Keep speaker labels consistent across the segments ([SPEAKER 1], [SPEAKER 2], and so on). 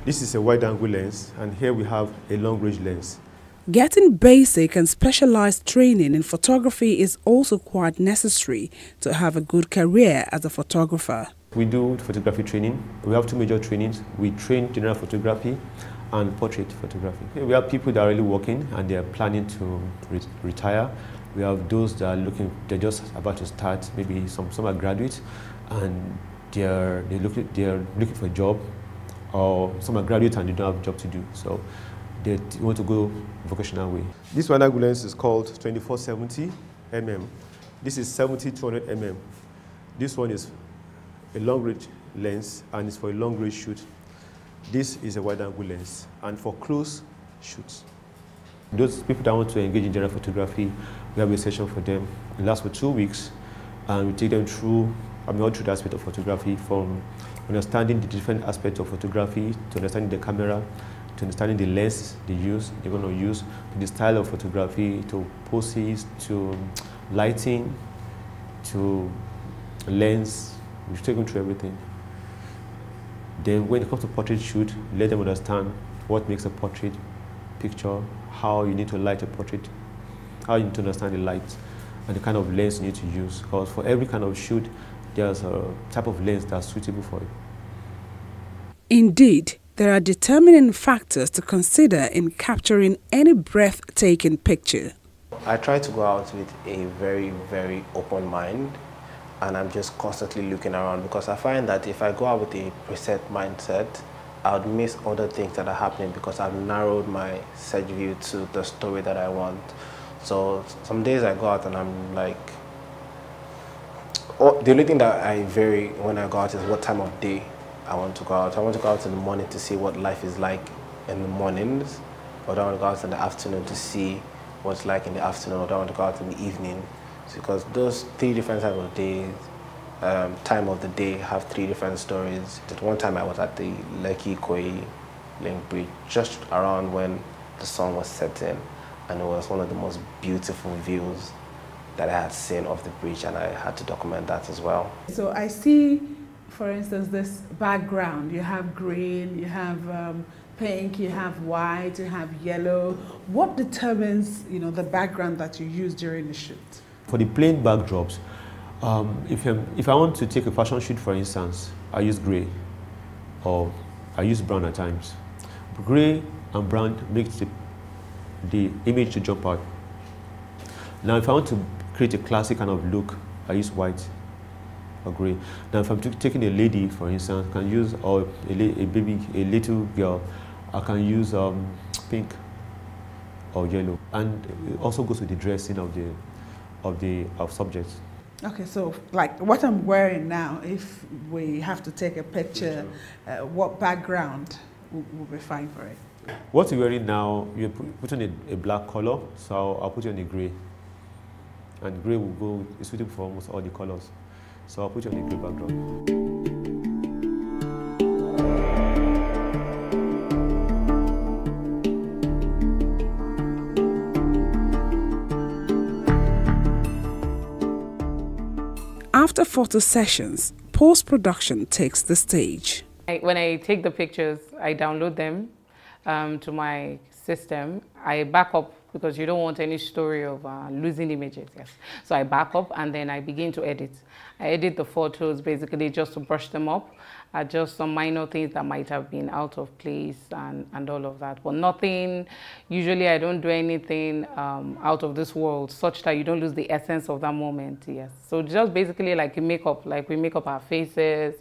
[SPEAKER 1] This is a wide-angle lens, and here we have a long-range lens.
[SPEAKER 2] Getting basic and specialized training in photography is also quite necessary to have a good career as a photographer.
[SPEAKER 1] We do photography training. We have two major trainings. We train general photography and portrait photography. We have people that are really working and they are planning to retire. We have those that are looking, they're just about to start, maybe some are graduates and they're looking for a job, or some are graduates and they don't have a job to do. So they want to go vocational way. This wide-angle lens is called 2470 mm. This is 70-200 mm. This one is a long-range lens and it's for a long-range shoot. This is a wide-angle lens and for close shoots. Those people that want to engage in general photography, we have a session for them. It lasts for 2 weeks and we take them through, all through the aspect of photography, from understanding the different aspects of photography, to understanding the camera, to understanding the lens they're going to use, to the style of photography, to poses, to lighting, to lens. We take them through everything. Then when it comes to portrait shoot, let them understand what makes a portrait picture, how you need to light a portrait, how you need to understand the light, and the kind of lens you need to use. Because for every kind of shoot, there's a type of lens that's suitable for it.
[SPEAKER 2] Indeed, there are determining factors to consider in capturing any breathtaking picture.
[SPEAKER 3] I try to go out with a very, very open mind, and I'm just constantly looking around, because I find that if I go out with a preset mindset, I would miss other things that are happening because I've narrowed my search view to the story that I want. So some days I go out and I'm like, the only thing that I vary when I go out is what time of day I want to go out. I want to go out in the morning to see what life is like in the mornings, or I want to go out in the afternoon to see what's like in the afternoon, or I want to go out in the evening. Because those three different types of days, time of the day have three different stories. At one time I was at the Lekki Ikoyi link bridge just around when the sun was setting, and it was one of the most beautiful views that I had seen of the bridge, and I had to document that as well.
[SPEAKER 4] So I see, for instance, this background. You have green, you have pink, you have white, you have yellow. What determines, the background that you use during the shoot?
[SPEAKER 1] For the plain backdrops, if I want to take a fashion shoot, for instance, I use gray, or I use brown at times. Gray and brown makes the image to jump out. Now, if I want to create a classic kind of look, I use white or gray. Now, if I'm taking a lady, for instance, I can use, or a baby, a little girl, I can use pink or yellow. And it also goes with the dressing of subjects.
[SPEAKER 4] Okay, so like what I'm wearing now, if we have to take a picture, what background will be fine for it?
[SPEAKER 1] What you're wearing now, you put on a black color, so I'll put you on a gray. And gray will go, it's suitable for almost all the colors. So I'll put you on a gray background.
[SPEAKER 2] After photo sessions, post-production takes the stage.
[SPEAKER 5] When I take the pictures, I download them to my system. I back up because you don't want any story of losing images. Yes. So I back up and then I begin to edit. I edit the photos basically just to brush them up, adjust some minor things that might have been out of place and all of that. But nothing, usually I don't do anything out of this world such that you don't lose the essence of that moment. Yes. So just basically like makeup, like we make up our faces,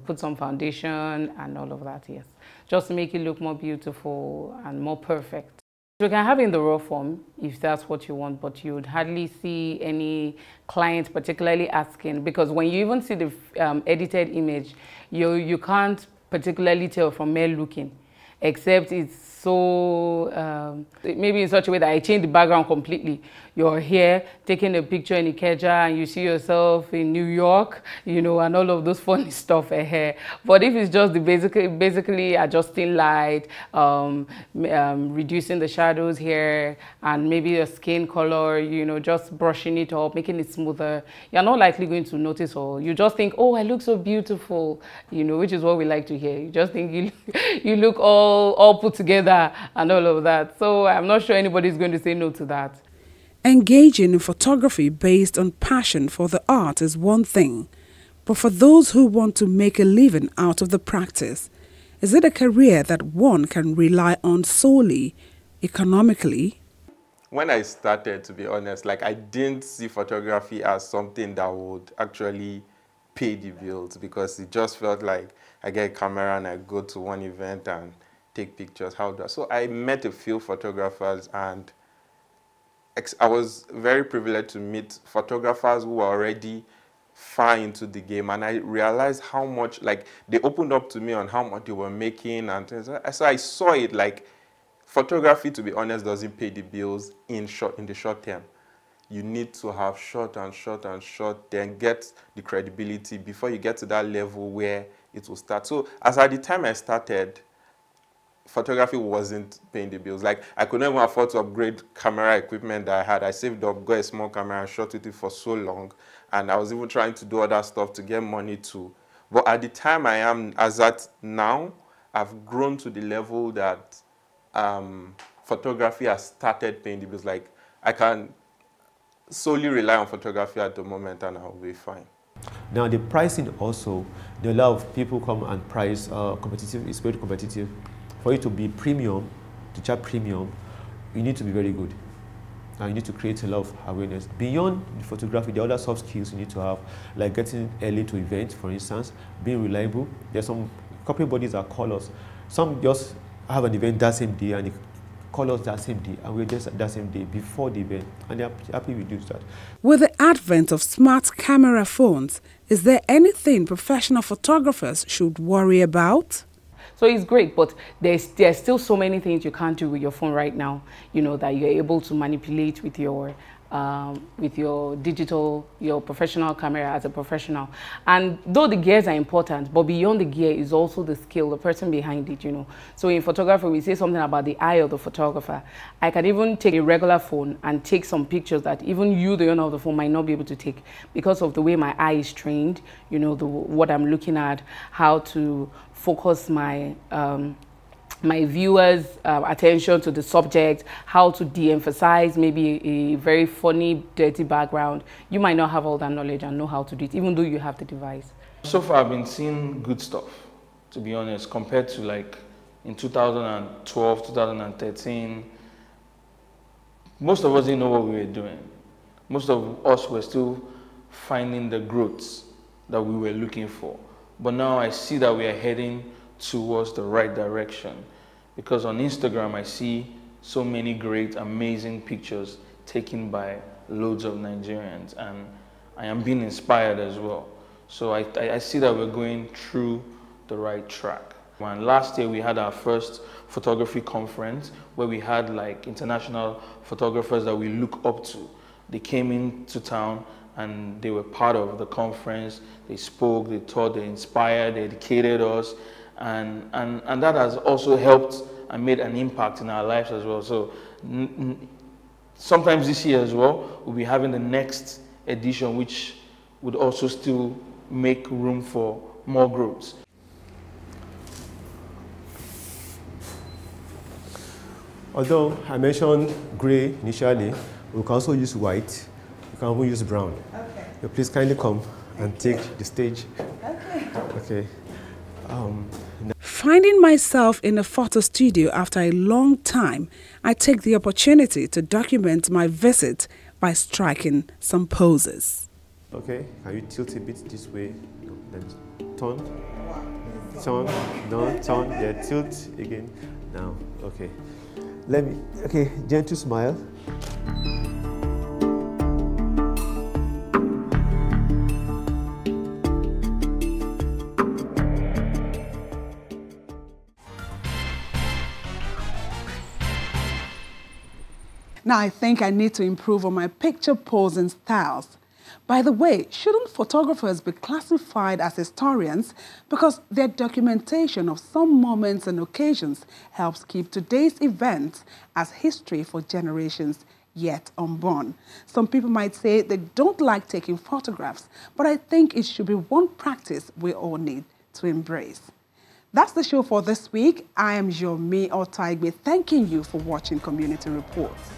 [SPEAKER 5] put some foundation and all of that. Yes. Just to make it look more beautiful and more perfect. You can have it in the raw form if that's what you want, but you would hardly see any client particularly asking, because when you even see the edited image, you can't particularly tell from mere looking. except it's so maybe in such a way that I change the background completely. You're here taking a picture in Ikeja and you see yourself in New York, you know, and all of those funny stuff here. But if it's just the basically adjusting light, reducing the shadows here, and maybe your skin color, you know, just brushing it up, making it smoother, you're not likely going to notice, or you just think, oh, I look so beautiful, you know, which is what we like to hear. You just think you look all put together and all of that. So I'm not sure anybody's going to say no to that.
[SPEAKER 2] Engaging in photography based on passion for the art is one thing, but for those who want to make a living out of the practice, is it a career that one can rely on solely economically?
[SPEAKER 6] When I started, to be honest, like I didn't see photography as something that would actually pay the bills, because it just felt like I get a camera and I go to one event and take pictures. So I met a few photographers, and I was very privileged to meet photographers who were already far into the game, and I realized how much, like, they opened up to me on how much they were making, and so I saw it like photography, to be honest, doesn't pay the bills in the short term. You need to have shot and shot and shot, then get the credibility before you get to that level where it will start. So as at the time I started, photography wasn't paying the bills. Like, I could not even afford to upgrade camera equipment that I had. I saved up, got a small camera, and shot with it for so long. And I was even trying to do other stuff to get money too. But at the time I am, as at now, I've grown to the level that photography has started paying the bills. Like, I can solely rely on photography at the moment and I'll be fine.
[SPEAKER 1] Now the pricing also, a lot of people come and price competitive, it's very competitive. For you to be premium, to charge premium, you need to be very good. And you need to create a lot of awareness. Beyond the photography, the other soft skills you need to have, like getting early to events, for instance, being reliable. There's some corporate bodies that call us. Some just have an event that same day and they call us that same day, and we're just that same day before the event, and they're happy we do that.
[SPEAKER 2] With the advent of smart camera phones, is there anything professional photographers should worry about?
[SPEAKER 5] So it's great, but there's still so many things you can't do with your phone right now, you know, that you're able to manipulate with your digital, your professional camera as a professional. And though the gears are important, but beyond the gear is also the skill, the person behind it, you know. So in photography, we say something about the eye of the photographer. I can even take a regular phone and take some pictures that even you, the owner of the phone, might not be able to take because of the way my eye is trained, you know, what I'm looking at, how to focus my my viewers' attention to the subject, how to de-emphasize maybe a very funny, dirty background. You might not have all that knowledge and know how to do it, even though you have the device.
[SPEAKER 7] So far, I've been seeing good stuff, to be honest, compared to like in 2012, 2013. Most of us didn't know what we were doing. Most of us were still finding the growths that we were looking for. But now I see that we are heading towards the right direction, because on Instagram I see so many great, amazing pictures taken by loads of Nigerians, and I am being inspired as well. So I see that we're going through the right track. And last year we had our first photography conference where we had like international photographers that we look up to. They came into town and they were part of the conference. They spoke, they taught, they inspired, they educated us. And that has also helped and made an impact in our lives as well. So sometimes this year as well, we'll be having the next edition, which would also still make room for more growth.
[SPEAKER 1] Although I mentioned gray initially, we can also use white. You can even use brown.
[SPEAKER 4] Okay.
[SPEAKER 1] So please kindly come and take the stage.
[SPEAKER 4] Okay.
[SPEAKER 1] Okay.
[SPEAKER 2] Finding myself in a photo studio after a long time, I take the opportunity to document my visit by striking some poses.
[SPEAKER 1] Okay, can you tilt a bit this way? Then turn. Turn. No, turn. Yeah, tilt again. Now, okay. Okay, gentle smile.
[SPEAKER 2] Now I think I need to improve on my picture posing styles. By the way, shouldn't photographers be classified as historians because their documentation of some moments and occasions helps keep today's events as history for generations yet unborn? Some people might say they don't like taking photographs, but I think it should be one practice we all need to embrace. That's the show for this week. I am Yomi Otaigbe, thanking you for watching Community Reports.